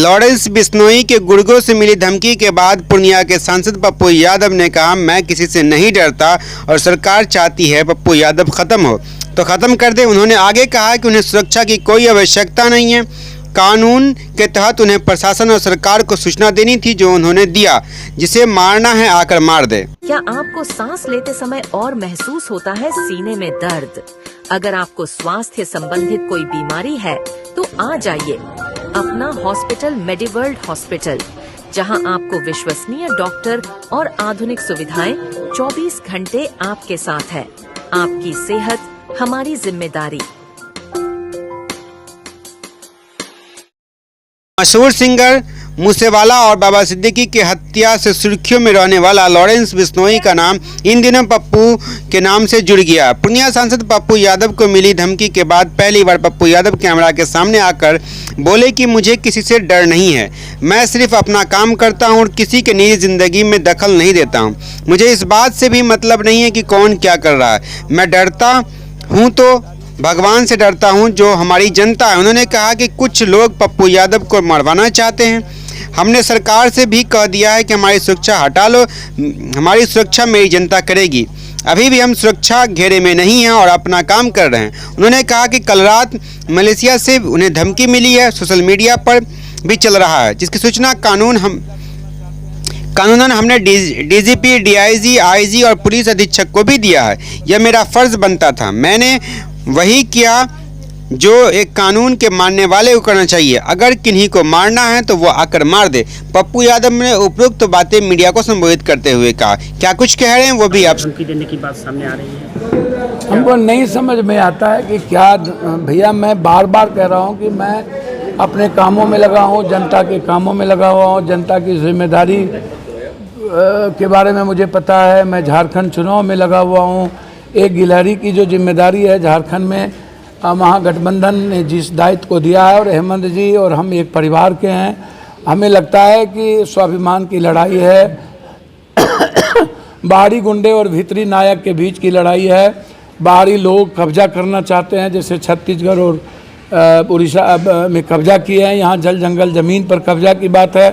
Lawrence Bishnoi के गुर्गों से मिली धमकी के बाद पूर्णिया के सांसद पप्पू यादव ने कहा, मैं किसी से नहीं डरता और सरकार चाहती है पप्पू यादव खत्म हो तो खत्म कर दे। उन्होंने आगे कहा कि उन्हें सुरक्षा की कोई आवश्यकता नहीं है। कानून के तहत उन्हें प्रशासन और सरकार को सूचना देनी थी, जो उन्होंने दिया। जिसे मारना है आकर मार दे। क्या आपको सांस लेते समय और महसूस होता है सीने में दर्द? अगर आपको स्वास्थ्य संबंधित कोई बीमारी है तो आ जाइए अपना हॉस्पिटल मेडिवर्ल्ड हॉस्पिटल, जहां आपको विश्वसनीय डॉक्टर और आधुनिक सुविधाएं 24 घंटे आपके साथ है। आपकी सेहत हमारी जिम्मेदारी। मशहूर सिंगर मूसेवाला और बाबा सिद्दीकी की हत्या से सुर्खियों में रहने वाला लॉरेंस बिश्नोई का नाम इन दिनों पप्पू के नाम से जुड़ गया। पूर्णिया सांसद पप्पू यादव को मिली धमकी के बाद पहली बार पप्पू यादव कैमरा के सामने आकर बोले कि मुझे किसी से डर नहीं है, मैं सिर्फ अपना काम करता हूं और किसी के निजी जिंदगी में दखल नहीं देता हूं। मुझे इस बात से भी मतलब नहीं है कि कौन क्या कर रहा है। मैं डरता हूं तो भगवान से डरता हूं, जो हमारी जनता है। उन्होंने कहा कि कुछ लोग पप्पू यादव को मरवाना चाहते हैं। हमने सरकार से भी कह दिया है कि हमारी सुरक्षा हटा लो, हमारी सुरक्षा मेरी जनता करेगी। अभी भी हम सुरक्षा घेरे में नहीं हैं और अपना काम कर रहे हैं। उन्होंने कहा कि कल रात मलेशिया से उन्हें धमकी मिली है, सोशल मीडिया पर भी चल रहा है, जिसकी सूचना कानूनन हमने डीजीपी, डीआईजी, आईजी और पुलिस अधीक्षक को भी दिया है। यह मेरा फर्ज बनता था, मैंने वही किया जो एक कानून के मानने वाले को करना चाहिए। अगर किन्हीं को मारना है तो वो आकर मार दे। पप्पू यादव ने उपरोक्त बातें मीडिया को संबोधित करते हुए कहा। क्या कुछ कह रहे हैं वो भी आप धमकी देने की बात सामने आ रही है। हमको नहीं समझ में आता है कि क्या भैया, मैं बार बार कह रहा हूँ कि मैं अपने कामों में लगा हूँ, जनता के कामों में लगा हुआ हूँ, जनता की जिम्मेदारी के बारे में मुझे पता है। मैं झारखंड चुनाव में लगा हुआ हूँ। एक गिलहरी की जो जिम्मेदारी है झारखंड में, महागठबंधन ने जिस दायित्व को दिया है और हेमंत जी और हम एक परिवार के हैं, हमें लगता है कि स्वाभिमान की लड़ाई है, बाहरी गुंडे और भीतरी नायक के बीच की लड़ाई है। बाहरी लोग कब्जा करना चाहते हैं, जैसे छत्तीसगढ़ और उड़ीसा में कब्जा किए हैं। यहाँ जल जंगल ज़मीन पर कब्जा की बात है।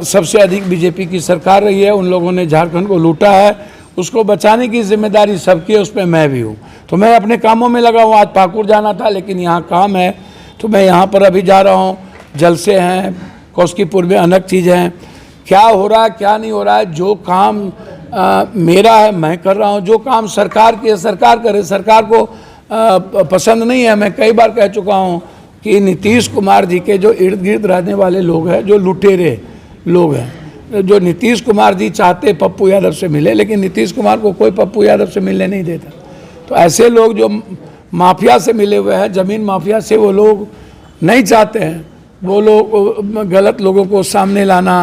सबसे अधिक बीजेपी की सरकार रही है, उन लोगों ने झारखंड को लूटा है। उसको बचाने की जिम्मेदारी सबकी है, उसमें मैं भी हूँ। तो मैं अपने कामों में लगा हूँ। आज पाकुड़ जाना था लेकिन यहाँ काम है तो मैं यहाँ पर अभी जा रहा हूँ। जलसे हैं, कौशकीपुर में अनेक चीज़ें हैं। क्या हो रहा है क्या नहीं हो रहा है, जो काम मेरा है मैं कर रहा हूँ। जो काम सरकार की है सरकार करे। सरकार को पसंद नहीं है। मैं कई बार कह चुका हूँ कि नीतीश कुमार जी के जो इर्द गिर्द रहने वाले लोग हैं, जो लुटेरे लोग हैं, जो नीतीश कुमार जी चाहते पप्पू यादव से मिले, लेकिन नीतीश कुमार को कोई पप्पू यादव से मिलने नहीं देता। तो ऐसे लोग जो माफिया से मिले हुए हैं, ज़मीन माफिया से, वो लोग नहीं चाहते हैं। वो लोग गलत लोगों को सामने लाना।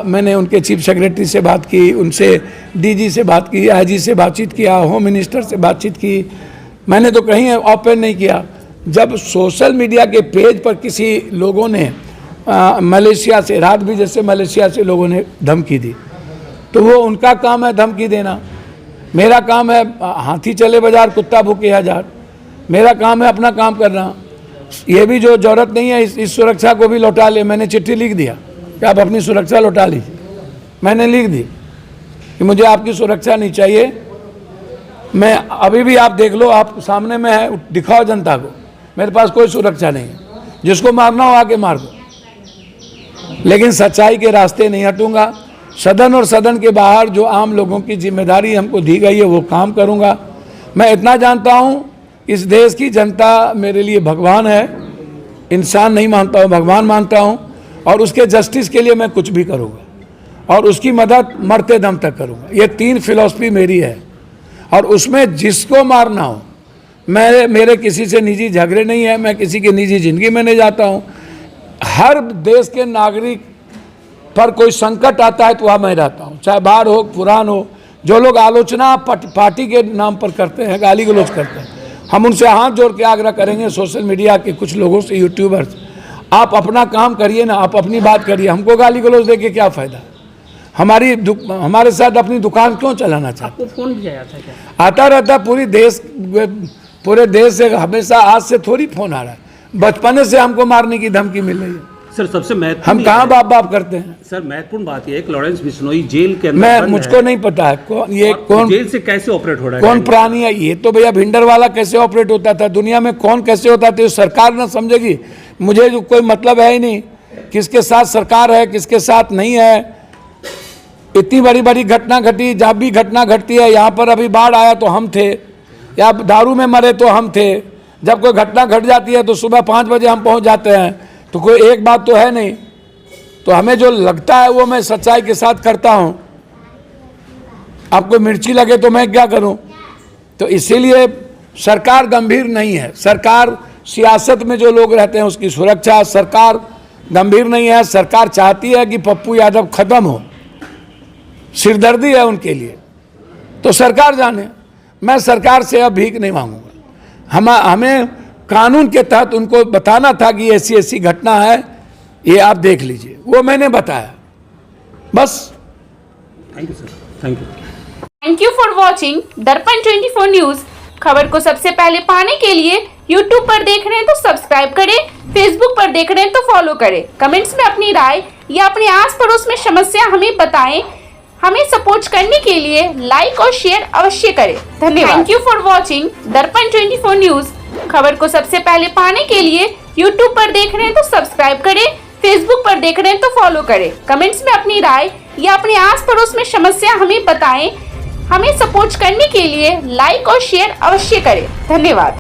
मैंने उनके चीफ सेक्रेटरी से बात की, उनसे डीजी से बात की, आईजी से बातचीत किया, होम मिनिस्टर से बातचीत की। मैंने तो कहीं ओपन नहीं किया। जब सोशल मीडिया के पेज पर किसी लोगों ने मलेशिया से, रात भी जैसे मलेशिया से लोगों ने धमकी दी, तो वो उनका काम है धमकी देना। मेरा काम है हाथी चले बाजार कुत्ता भूखे हजार। मेरा काम है अपना काम करना। ये भी जो जरूरत नहीं है इस सुरक्षा को भी लौटा ले। मैंने चिट्ठी लिख दिया कि आप अपनी सुरक्षा लौटा लीजिए। मैंने लिख दी कि मुझे आपकी सुरक्षा नहीं चाहिए। मैं अभी भी आप देख लो, आप सामने में है, दिखाओ जनता को, मेरे पास कोई सुरक्षा नहीं है। जिसको मारना हो आके मार दो, लेकिन सच्चाई के रास्ते नहीं हटूंगा। सदन और सदन के बाहर जो आम लोगों की जिम्मेदारी हमको दी गई है वो काम करूंगा। मैं इतना जानता हूं, इस देश की जनता मेरे लिए भगवान है। इंसान नहीं मानता हूं, भगवान मानता हूं। और उसके जस्टिस के लिए मैं कुछ भी करूंगा और उसकी मदद मरते दम तक करूंगा। ये 3 फिलॉसफी मेरी है और उसमें जिसको मारना हो, मेरे किसी से निजी झगड़े नहीं है, मैं किसी की निजी जिंदगी में नहीं जाता हूँ। हर देश के नागरिक पर कोई संकट आता है तो वहाँ मैं रहता हूँ, चाहे बाढ़ हो, पुरान हो। जो लोग आलोचना पार्टी के नाम पर करते हैं, गाली गलौज करते हैं, हम उनसे हाथ जोड़ के आग्रह करेंगे, सोशल मीडिया के कुछ लोगों से, यूट्यूबर्स, आप अपना काम करिए ना, आप अपनी बात करिए। हमको गाली गलौज देके क्या फ़ायदा? हमारे साथ अपनी दुकान क्यों चलाना चाहते? आपको फोन भी आया था क्या? आता रहता। पूरे देश से हमेशा, आज से थोड़ी फोन आ रहा है। बचपने से हमको मारने की धमकी मिल रही है। सर सबसे हम महत्वपूर्ण कहाँ बाप बाप करते हैं? सर महत्वपूर्ण बात यह है कि लॉरेंस बिश्नोई जेल के अंदर मैं बंद मुझको है। नहीं पता है कौन ये और कौन जेल से कैसे ऑपरेट हो रहा है? कौन प्राणी है। ये तो भैया भिंडर वाला कैसे ऑपरेट होता था, दुनिया में कौन कैसे होता था, सरकार ना समझेगी। मुझे जो कोई मतलब है ही नहीं किसके साथ सरकार है किसके साथ नहीं है। इतनी बड़ी बड़ी घटना घटी, जब भी घटना घटती है, यहाँ पर अभी बाढ़ आया तो हम थे, या दारू में मरे तो हम थे। जब कोई घटना घट जाती है तो सुबह 5 बजे हम पहुँच जाते हैं। तो कोई एक बात तो है नहीं। तो हमें जो लगता है वो मैं सच्चाई के साथ करता हूँ। आपको मिर्ची लगे तो मैं क्या करूँ? तो इसीलिए सरकार गंभीर नहीं है। सरकार सियासत में जो लोग रहते हैं उसकी सुरक्षा, सरकार गंभीर नहीं है। सरकार चाहती है कि पप्पू यादव खत्म हो, सिरदर्दी है उनके लिए। तो सरकार जाने, मैं सरकार से अब भीख नहीं मांगूंगा। हमें कानून के तहत उनको बताना था कि ऐसी ऐसी घटना है, ये आप देख लीजिए, वो मैंने बताया बस। Thank you sir, thank you. Thank you for watching दर्पण 24 न्यूज। खबर को सबसे पहले पाने के लिए YouTube पर देख रहे हैं तो सब्सक्राइब करें, Facebook पर देख रहे हैं तो फॉलो करें। कमेंट्स में अपनी राय या अपने आस पड़ोस में समस्या हमें बताएं। हमें सपोर्ट करने के लिए लाइक और शेयर अवश्य करें। धन्यवाद। थैंक यू फॉर वॉचिंग दर्पण 24 न्यूज। खबर को सबसे पहले पाने के लिए YouTube पर देख रहे हैं तो सब्सक्राइब करें, Facebook पर देख रहे हैं तो फॉलो करें। कमेंट्स में अपनी राय या अपने आस पड़ोस में समस्या हमें बताएं। हमें सपोर्ट करने के लिए लाइक और शेयर अवश्य करें। धन्यवाद।